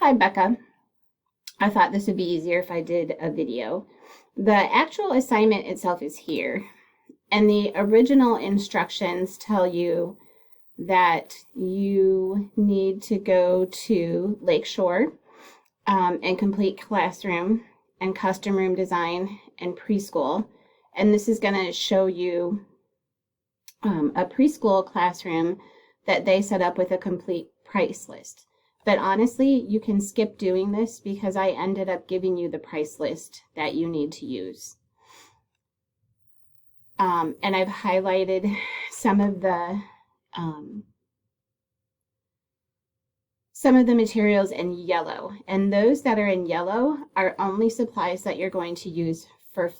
Hi, Becca. I thought this would be easier if I did a video. The actual assignment itself is here, and the original instructions tell you that you need to go to Lakeshore and complete classroom and custom room design and preschool. And this is going to show you a preschool classroom that they set up with a complete price list. But honestly, you can skip doing this because I ended up giving you the price list that you need to use. And I've highlighted some of the materials in yellow. And those that are in yellow are only supplies that you're going to use for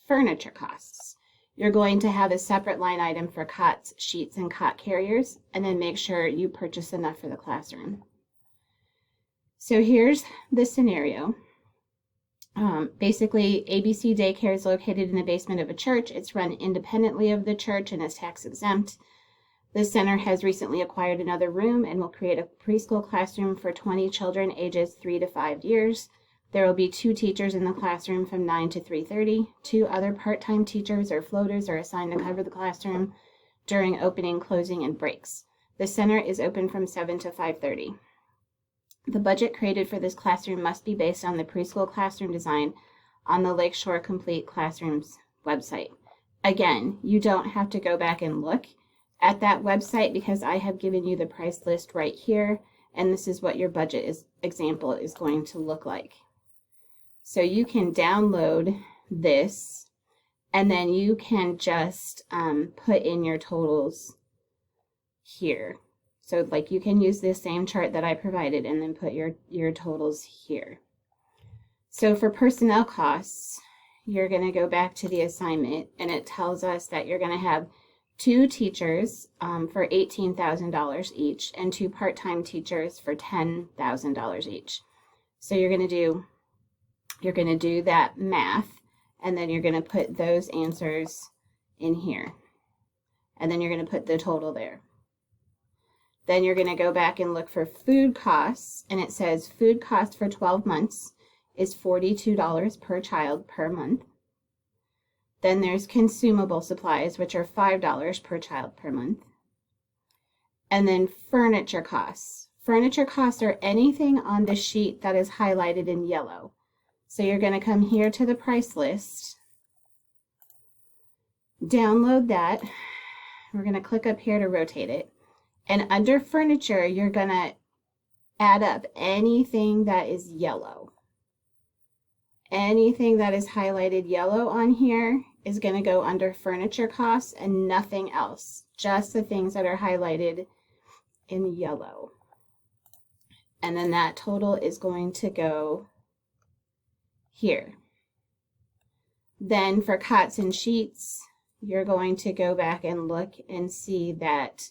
furniture costs. You're going to have a separate line item for cots, sheets, and cot carriers, and then make sure you purchase enough for the classroom. So here's the scenario. Basically, ABC Daycare is located in the basement of a church. It's run independently of the church and is tax exempt. The center has recently acquired another room and will create a preschool classroom for 20 children ages 3 to 5 years. There will be 2 teachers in the classroom from 9 to 3:30. 2 other part-time teachers or floaters are assigned to cover the classroom during opening, closing, and breaks. The center is open from 7 to 5:30. The budget created for this classroom must be based on the preschool classroom design on the Lakeshore Complete Classrooms website. Again, you don't have to go back and look at that website because I have given you the price list right here, and this is what your budget example is going to look like. So you can download this, and then you can just put in your totals here. So like you can use this same chart that I provided and then put your totals here. So for personnel costs, you're going to go back to the assignment, and it tells us that you're going to have 2 teachers for $18,000 each and 2 part-time teachers for $10,000 each. So you're going to do that math, and then you're going to put those answers in here. And then you're going to put the total there. Then you're going to go back and look for food costs, and it says food cost for 12 months is $42 per child per month. Then there's consumable supplies, which are $5 per child per month. And then furniture costs. Furniture costs are anything on the sheet that is highlighted in yellow. So you're going to come here to the price list, download that. We're going to click up here to rotate it. And under furniture, you're going to add up anything that is yellow. Anything that is highlighted yellow on here is going to go under furniture costs and nothing else. Just the things that are highlighted in yellow. And then that total is going to go here. Then for cots and sheets, you're going to go back and look and see that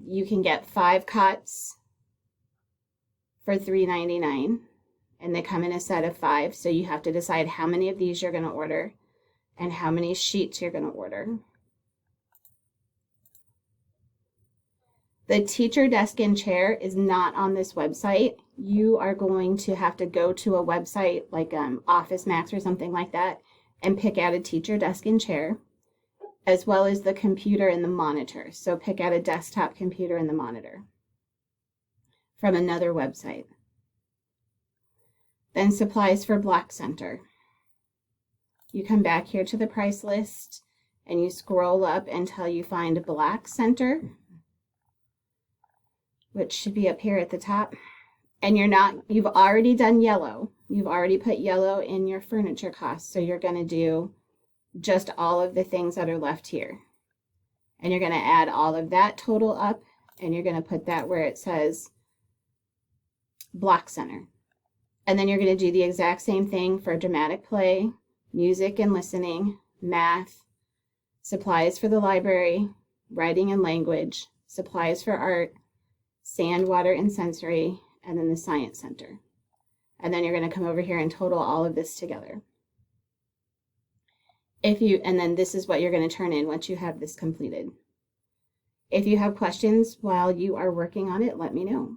you can get 5 cots for $3.99, and they come in a set of 5, so you have to decide how many of these you're going to order and how many sheets you're going to order. The teacher desk and chair is not on this website. You are going to have to go to a website like Office Max or something like that and pick out a teacher desk and chair, as well as the computer and the monitor. So pick out a desktop computer and the monitor from another website. Then supplies for Block Center. You come back here to the price list and you scroll up until you find Block Center, which should be up here at the top. And you've already done yellow. You've already put yellow in your furniture costs. So you're going to do just all of the things that are left here. And you're going to add all of that total up, and you're going to put that where it says Block Center. And then you're going to do the exact same thing for dramatic play, music and listening, math, supplies for the library, writing and language, supplies for art, sand, water, and sensory, and then the science center. And then you're going to come over here and total all of this together. And then this is what you're going to turn in once you have this completed. If you have questions while you are working on it, let me know.